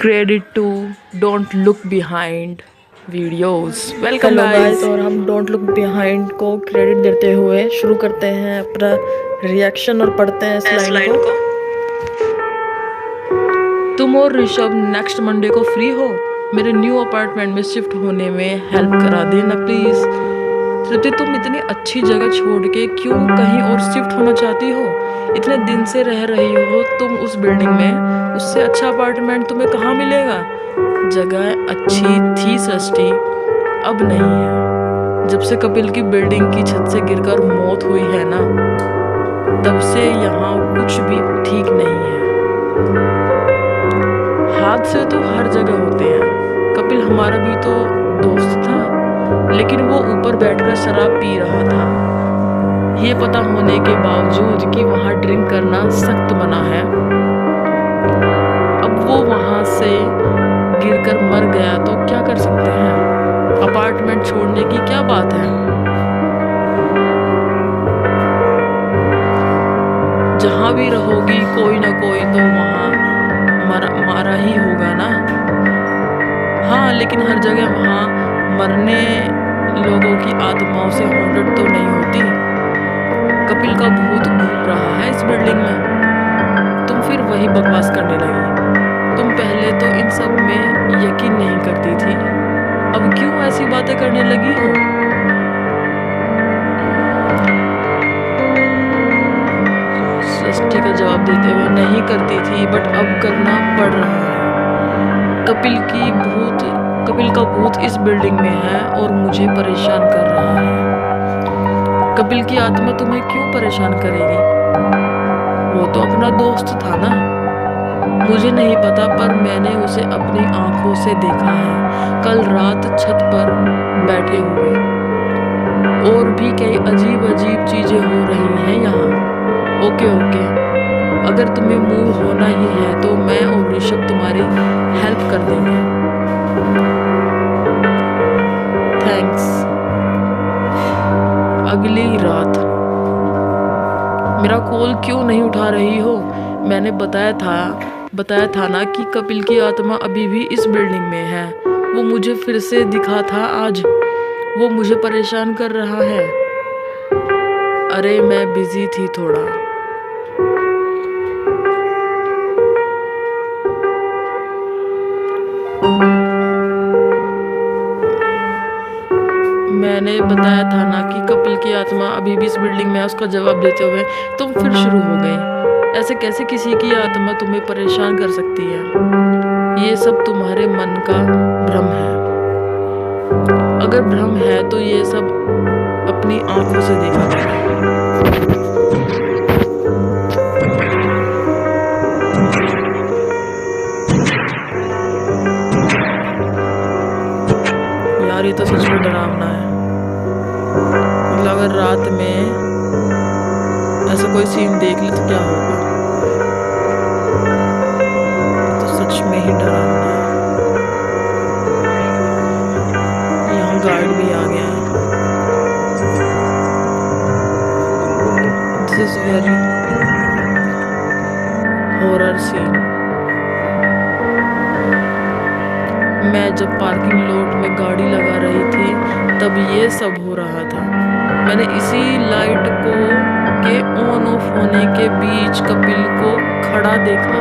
Credit to Don't Look Behind videos. Welcome hello guys, guys. और हम don't look behind को credit देते हुए शुरू करते हैं अपना रिएक्शन और पढ़ते हैं इस लाइन को। तुम और ऋषभ नेक्स्ट मंडे को फ्री हो? मेरे न्यू अपार्टमेंट में शिफ्ट होने में हेल्प करा देना प्लीज। श्रुति, तुम इतनी अच्छी जगह छोड़ के क्यों कहीं और शिफ्ट होना चाहती हो? इतने दिन से रह रही हो तुम उस बिल्डिंग में, उससे अच्छा अपार्टमेंट तुम्हें कहाँ मिलेगा? जगह अच्छी थी सृष्टि, अब नहीं है। जब से कपिल की बिल्डिंग की छत से गिरकर मौत हुई है ना, तब से यहाँ कुछ भी ठीक नहीं है। हादसे तो हर जगह होते हैं। कपिल हमारा भी तो दोस्त था, लेकिन वो ऊपर बैठकर शराब पी रहा था। ये पता होने के बावजूद कि वहाँ ड्रिंक करना सख्त मना है। अब वो वहाँ से गिरकर मर गया तो क्या कर सकते हैं? अपार्टमेंट छोड़ने की क्या बात है? जहाँ भी रहोगी कोई ना कोई तो वहाँ मारा ही होगा ना। हाँ, लेकिन हर जगह वहाँ मरने लोगों की आत्माओं से हॉन्टेड तो नहीं होती। कपिल का भूत घूम रहा है इस बिल्डिंग में। तुम फिर वही बकवास करने लगी। तुम पहले तो इन सब में यकीन नहीं करती थी, अब क्यों ऐसी बातें करने लगी हो? सृष्टि का जवाब देते हुए, नहीं करती थी बट अब करना पड़ रहा है। कपिल का भूत इस बिल्डिंग में है और मुझे परेशान कर रहा है। कपिल की आत्मा तुम्हें क्यों परेशान करेगी? वो तो अपना दोस्त था ना। मुझे नहीं पता, पर मैंने उसे अपनी आंखों से देखा है कल रात छत पर बैठे हुए। और भी कई अजीब अजीब चीजें हो रही हैं यहाँ। ओके, अगर तुम्हें मूव होना ही है तो मैं और ऋषभ तुम्हारी हेल्प कर देंगे। थैंक्स। अगली रात। मेरा कॉल क्यों नहीं उठा रही हो? मैंने बताया था ना कि कपिल की आत्मा अभी भी इस बिल्डिंग में है। वो मुझे फिर से दिखा था आज। वो मुझे परेशान कर रहा है। अरे मैं बिजी थी थोड़ा। मैंने बताया था ना कि कपिल की आत्मा अभी भी इस बिल्डिंग में है। उसका जवाब देते हुए तुम फिर शुरू हो गई। ऐसे कैसे किसी की आत्मा तुम्हें परेशान कर सकती है? ये सब तुम्हारे मन का भ्रम है। अगर भ्रम है तो ये सब अपनी आंखों से देखा मैंने। यार ये तो सच में डरावना है। मतलब अगर रात में ऐसा कोई सीन देख ले तो क्या होगा? तो सच में ही डरावना है। यहाँ गार्ड भी आ गया है। This is very horror scene. मैं जब पार्किंग लॉट में गाड़ी लगा रही थी तब ये सब हो रहा था। मैंने इसी लाइट के ऑन ऑफ होने के बीच कपिल को खड़ा देखा।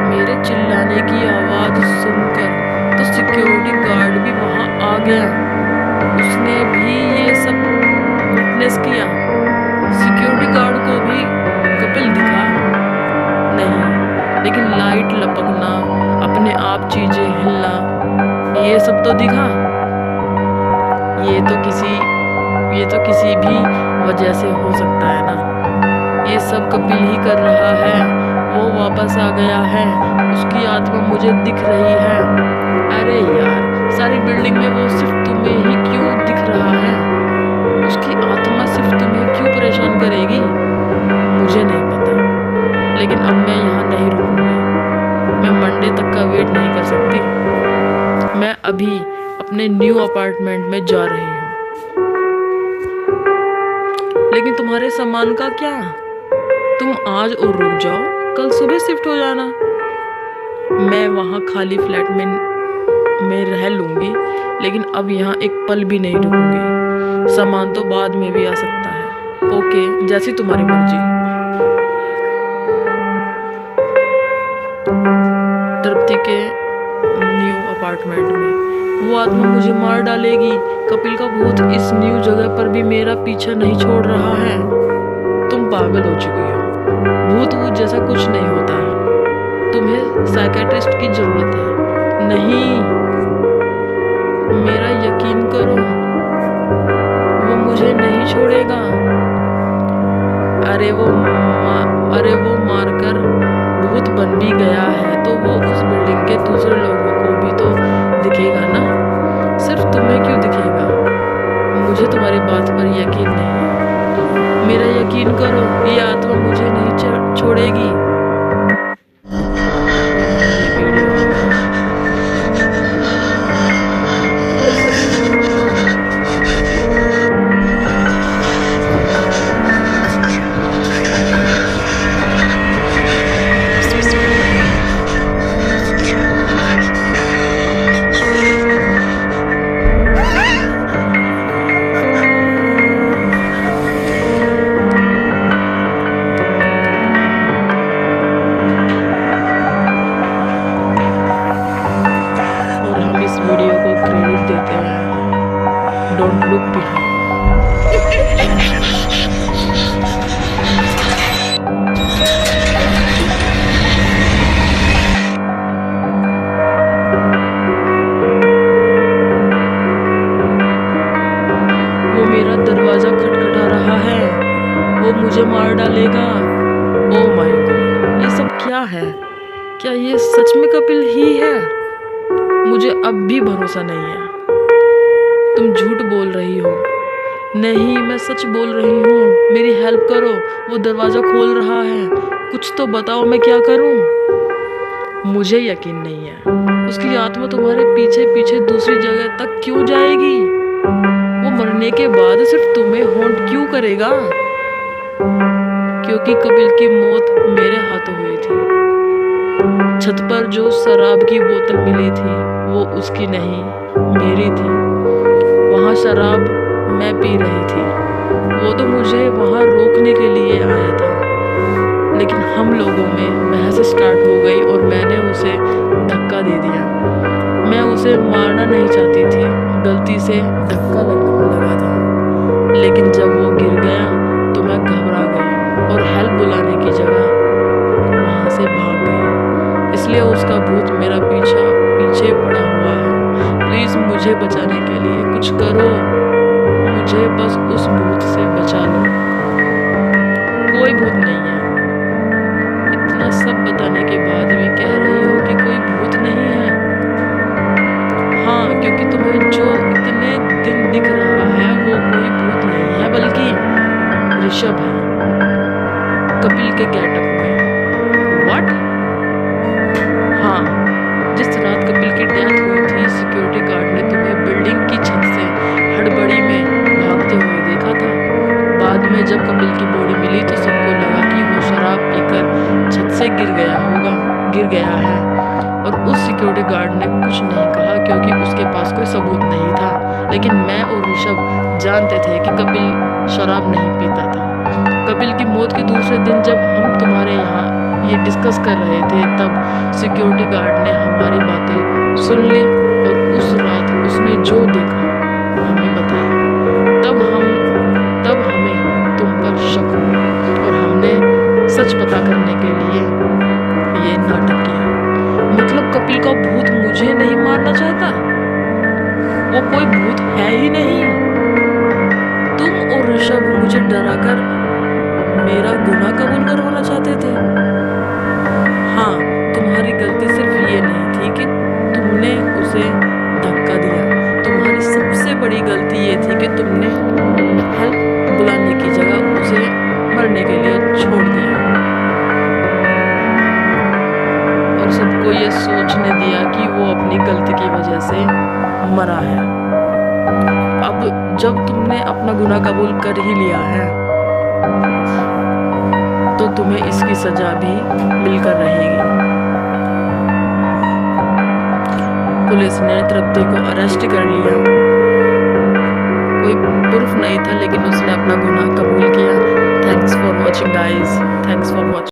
मेरे चिल्लाने की आवाज सुनकर तो सिक्योरिटी गार्ड भी वहां आ गया। उसने भी ये सब विटनेस किया। सिक्योरिटी गार्ड को भी कपिल दिखा नहीं, लेकिन लाइट लपकना, अपने आप चीजें हिलना, ये सब तो दिखा। ये तो किसी भी वजह से हो सकता है ना। ये सब कपिल ही कर रहा है। वो वापस आ गया है। उसकी आत्मा मुझे दिख रही है। अरे यार, सारी बिल्डिंग में वो सिर्फ तुम्हें ही क्यों दिख रहा है? उसकी आत्मा सिर्फ तुम्हें क्यों परेशान करेगी? मुझे नहीं पता, लेकिन अब मैं यहाँ नहीं रुकूंगी। मैं मंडे तक का वेट नहीं कर सकती। मैं अभी अपने न्यू अपार्टमेंट में जा रही हूँ। लेकिन तुम्हारे सामान का क्या? तुम आज और रुक जाओ, कल सुबह शिफ्ट हो जाना। मैं वहाँ खाली फ्लैट में रह लूँगी, लेकिन अब यहाँ एक पल भी नहीं रुकूंगी। सामान तो बाद में भी आ सकता है। ओके, जैसी तुम्हारी मर्जी। तृप्ति के न्यू अपार्टमेंट में वो आत्मा मुझे मार डालेगी। कपिल का भूत इस न्यू जगह पर भी मेरा पीछा नहीं छोड़ रहा है। तुम पागल हो चुकी हो। भूत जैसा कुछ नहीं होता है। तुम्हें साइकेट्रिस्ट की जरूरत है। नहीं, मेरा यकीन करो, वो मुझे नहीं छोड़ेगा। अरे वो मारकर भूत बन भी गया है तो वो उस बिल्डिंग के दूसरे लोगों को भी तो दिखेगा ना। सिर्फ तुम्हें क्यों दिखेगा? मुझे तुम्हारी बात पर यकीन नहीं है। मेरा यकीन करो, ये आत्मा मुझे नहीं छोड़ेगी। वीडियो को क्रेडिट देते हैं। Don't look behind. वो मेरा दरवाजा खटखटा रहा है। वो मुझे मार डालेगा। ओ माय गॉड, ये सब क्या है? क्या ये सच में कपिल ही है? मुझे अब भी भरोसा नहीं है। तुम झूठ बोल रही हो। नहीं, मैं सच बोल रही हूँ। मेरी हेल्प करो। वो दरवाजा खोल रहा है। कुछ तो बताओ, मैं क्या करूँ? मुझे यकीन नहीं है। उसकी आत्मा तुम्हारे पीछे पीछे दूसरी जगह तक क्यों जाएगी? वो मरने के बाद सिर्फ तुम्हें हॉन्ट क्यों करेगा? क्योंकि कपिल की मौत मेरे हाथों हुई थी। छत पर जो शराब की बोतल मिली थी वो उसकी नहीं, मेरी थी। वहाँ शराब मैं पी रही थी। वो तो मुझे वहाँ रोकने के लिए आया था, लेकिन हम लोगों में बहस स्टार्ट हो गई और मैंने उसे धक्का दे दिया। मैं उसे मारना नहीं चाहती थी, गलती से धक्का लगा था। लेकिन जब वो गिर गया तो मैं घबरा गई और हेल्प बुलाने की जगह वहाँ से भाग गई। इसलिए उसका भूत मेरा पीछे पड़ा हुआ है। प्लीज मुझे बचाने के लिए कुछ करो। मुझे बस उस भूत से बचा लो। कोई भूत नहीं है। इतना सब बताने के बाद भी कह रही हो कि कोई भूत नहीं है। हाँ, क्योंकि तुम्हें जो इतने दिन दिख रहा है वो कोई भूत नहीं है, बल्कि ऋषभ है, कपिल के गेटअप में। व्हाट? हाँ, जिस रात कपिल की डेथ हुई थी, सिक्योरिटी गार्ड ने तुम्हें बिल्डिंग की छत से हड़बड़ी में भागते हुए देखा था। बाद में जब कपिल की बॉडी मिली तो सबको लगा कि वो शराब पीकर छत से गिर गया है। और उस सिक्योरिटी गार्ड ने कुछ नहीं कहा क्योंकि उसके पास कोई सबूत नहीं था। लेकिन मैं और ऋषभ जानते थे कि कपिल शराब नहीं पीता था। कपिल की मौत के दूसरे दिन जब हम तुम्हारे यहाँ ये डिस्कस कर रहे थे, तब सिक्योरिटी गार्ड ने हमारी बातें सुन ली और उस रात उसने जो देखा हमें बताया। तब हमें तुम पर शक हुआ और हमने सच पता करने के लिए ये नाटक किया। मतलब कपिल का भूत मुझे नहीं मारना चाहता? वो कोई भूत है ही नहीं। तुम और ऋषभ मुझे डराकर मेरा गुनाह कबूल करवाना चाहते थे। हाँ, तुम्हारी गलती सिर्फ ये नहीं थी कि तुमने उसे धक्का दिया। तुम्हारी सबसे बड़ी गलती ये थी कि तुमने हेल्प बुलाने की जगह उसे मरने के लिए छोड़ दिया और सबको ये सोचने दिया कि वो अपनी गलती की वजह से मरा है। अब जब तुमने अपना गुनाह कबूल कर ही लिया है तो तुम्हें इसकी सजा भी मिलकर रहेगी। पुलिस ने तृप्ति को अरेस्ट कर लिया। कोई प्रूफ नहीं था लेकिन उसने अपना गुनाह कबूल किया। Thanks for watching guys, thanks for watching.